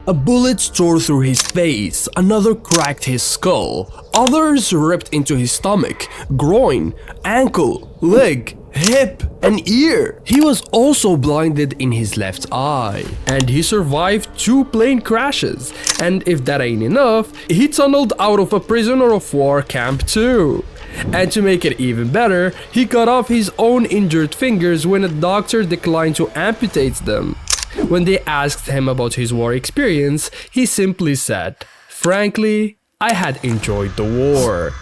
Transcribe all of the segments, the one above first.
A bullet tore through his face, another cracked his skull, others ripped into his stomach, groin, ankle, leg, hip, and ear. He was also blinded in his left eye, and he survived 2 plane crashes. And if that ain't enough, he tunneled out of a prisoner of war camp too. And to make it even better, he cut off his own injured fingers when a doctor declined to amputate them. When they asked him about his war experience, he simply said, "Frankly, I had enjoyed the war."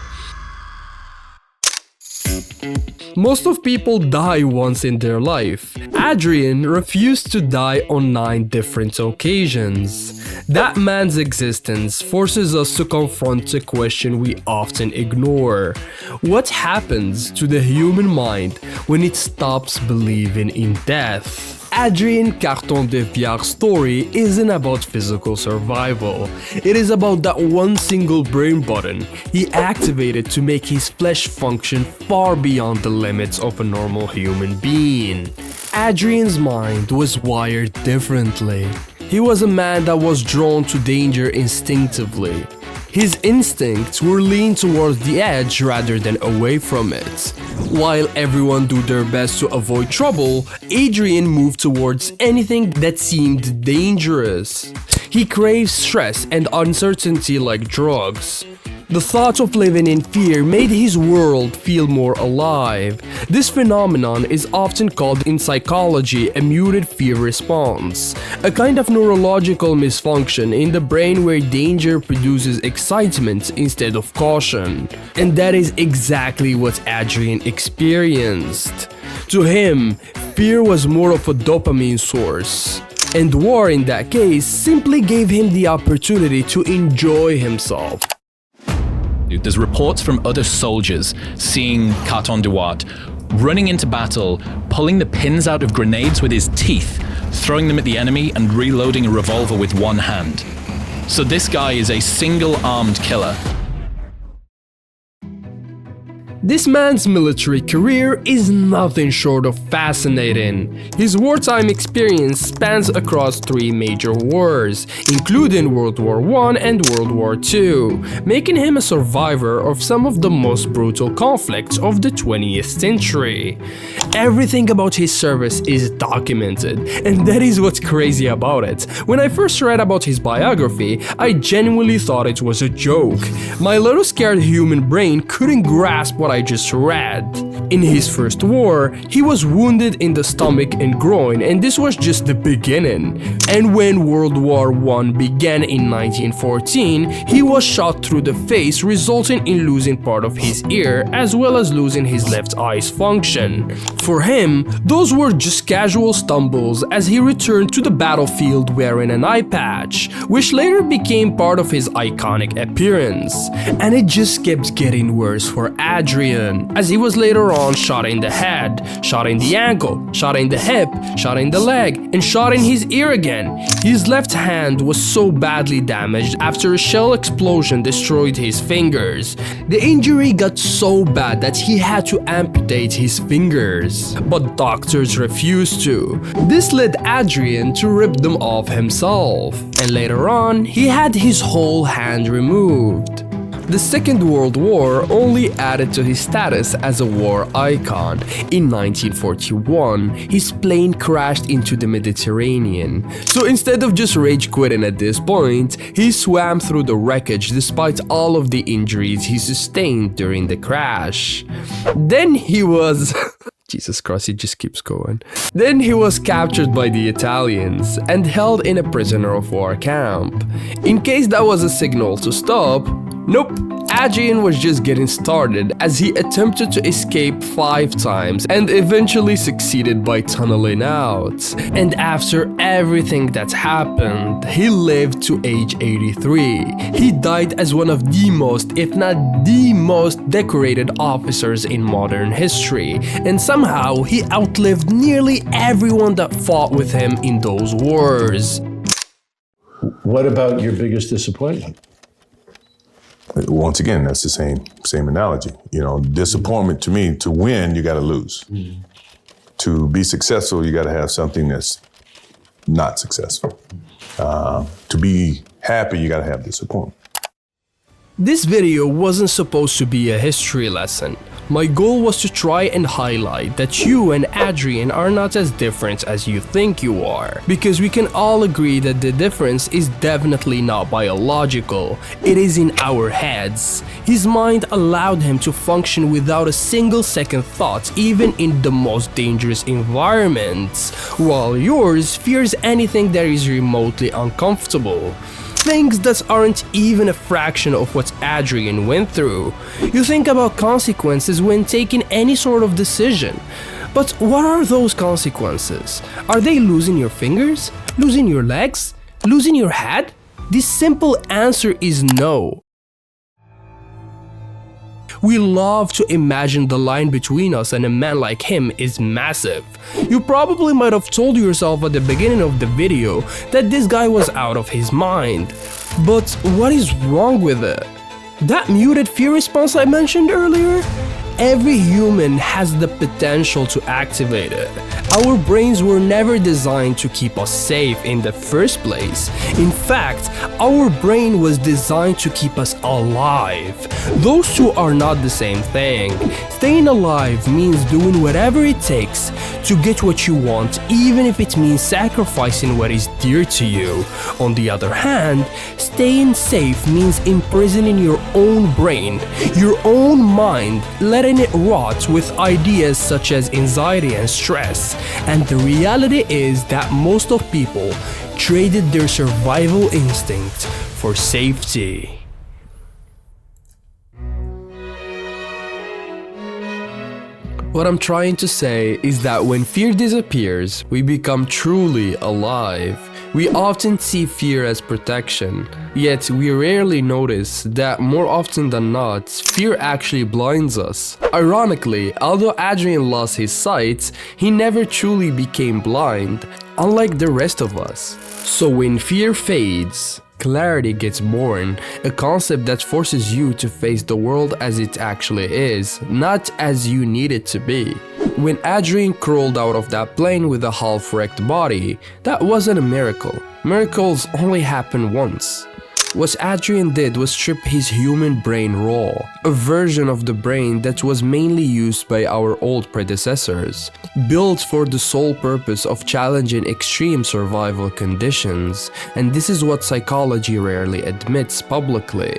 Most of people die once in their life. Adrian refused to die on 9 different occasions. That man's existence forces us to confront a question we often ignore. What happens to the human mind when it stops believing in death? Adrian Carton de Wiart's story isn't about physical survival. It is about that one single brain button he activated to make his flesh function far beyond the limits of a normal human being. Adrian's mind was wired differently. He was a man that was drawn to danger instinctively. His instincts were leaned towards the edge rather than away from it. While everyone do their best to avoid trouble, Adrian moved towards anything that seemed dangerous. He craved stress and uncertainty like drugs. The thought of living in fear made his world feel more alive. This phenomenon is often called in psychology a muted fear response, a kind of neurological misfunction in the brain where danger produces excitement instead of caution. And that is exactly what Adrian experienced. To him, fear was more of a dopamine source. And war in that case simply gave him the opportunity to enjoy himself. There's reports from other soldiers seeing Carton de Wiart running into battle, pulling the pins out of grenades with his teeth, throwing them at the enemy and reloading a revolver with one hand. So this guy is a single-armed killer. This man's military career is nothing short of fascinating. His wartime experience spans across 3 major wars, including World War I and World War II, making him a survivor of some of the most brutal conflicts of the 20th century. Everything about his service is documented, and that is what's crazy about it. When I first read about his biography, I genuinely thought it was a joke. My little scared human brain couldn't grasp what I just read. In his first war, he was wounded in the stomach and groin, and this was just the beginning. And when World War I began in 1914, he was shot through the face, resulting in losing part of his ear as well as losing his left eye's function. For him, those were just casual stumbles as he returned to the battlefield wearing an eye patch, which later became part of his iconic appearance. And it just kept getting worse for Adrian, as he was later on shot in the head, shot in the ankle, shot in the hip, shot in the leg, and shot in his ear again. His left hand was so badly damaged after a shell explosion destroyed his fingers. The injury got so bad that he had to amputate his fingers, but doctors refused to. This led Adrian to rip them off himself, and later on, he had his whole hand removed. The Second World War only added to his status as a war icon. In 1941, his plane crashed into the Mediterranean. So instead of just rage quitting at this point, he swam through the wreckage despite all of the injuries he sustained during the crash. Then he was... Jesus Christ, it just keeps going. Then he was captured by the Italians and held in a prisoner of war camp. In case that was a signal to stop, nope, Adrian was just getting started as he attempted to escape 5 times and eventually succeeded by tunneling out. And after everything that's happened, he lived to age 83. He died as one of the most, if not the most, decorated officers in modern history, and somehow he outlived nearly everyone that fought with him in those wars. What about your biggest disappointment? Once again, that's the same analogy. You know, disappointment to me, to win, you got to lose. To be successful, you got to have something that's not successful. To be happy, you gotta have disappointment. This video wasn't supposed to be a history lesson. My goal was to try and highlight that you and Adrian are not as different as you think you are. Because we can all agree that the difference is definitely not biological, it is in our heads. His mind allowed him to function without a single second thought even in the most dangerous environments, while yours fears anything that is remotely uncomfortable. Things that aren't even a fraction of what Adrian went through. You think about consequences when taking any sort of decision. But what are those consequences? Are they losing your fingers? Losing your legs? Losing your head? The simple answer is no. We love to imagine the line between us and a man like him is massive. You probably might have told yourself at the beginning of the video that this guy was out of his mind. But what is wrong with it? That muted fear response I mentioned earlier? Every human has the potential to activate it. Our brains were never designed to keep us safe in the first place. In fact, our brain was designed to keep us alive. Those two are not the same thing. Staying alive means doing whatever it takes to get what you want, even if it means sacrificing what is dear to you. On the other hand, staying safe means imprisoning your own brain, your own mind, letting it rot with ideas such as anxiety and stress. And the reality is that most of people traded their survival instinct for safety. What I'm trying to say is that when fear disappears, we become truly alive. We often see fear as protection, yet we rarely notice that more often than not, fear actually blinds us. Ironically, although Adrian lost his sight, he never truly became blind, unlike the rest of us. So when fear fades, clarity gets born, a concept that forces you to face the world as it actually is, not as you need it to be. When Adrian crawled out of that plane with a half-wrecked body, that wasn't a miracle. Miracles only happen once. What Adrian did was strip his human brain raw, a version of the brain that was mainly used by our old predecessors, built for the sole purpose of challenging extreme survival conditions, and this is what psychology rarely admits publicly.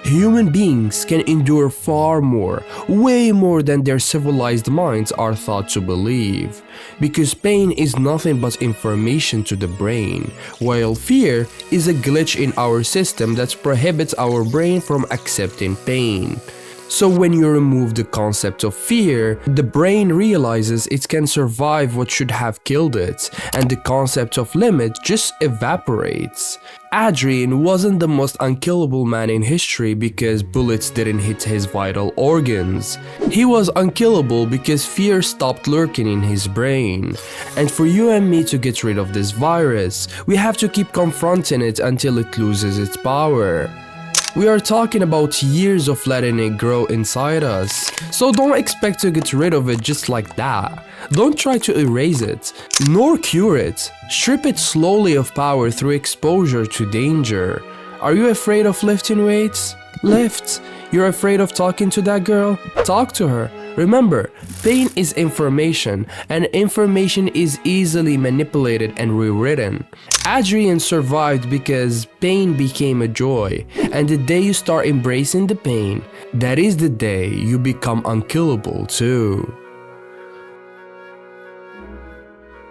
Human beings can endure far more, way more than their civilized minds are thought to believe, because pain is nothing but information to the brain, while fear is a glitch in our system that prohibits our brain from accepting pain. So when you remove the concept of fear, the brain realizes it can survive what should have killed it, and the concept of limit just evaporates. Adrian wasn't the most unkillable man in history because bullets didn't hit his vital organs. He was unkillable because fear stopped lurking in his brain. And for you and me to get rid of this virus, we have to keep confronting it until it loses its power. We are talking about years of letting it grow inside us, so don't expect to get rid of it just like that. Don't try to erase it, nor cure it. Strip it slowly of power through exposure to danger. Are you afraid of lifting weights? Lift. You're afraid of talking to that girl? Talk to her. Remember, pain is information, and information is easily manipulated and rewritten. Adrian survived because pain became a joy, and the day you start embracing the pain, that is the day you become unkillable too.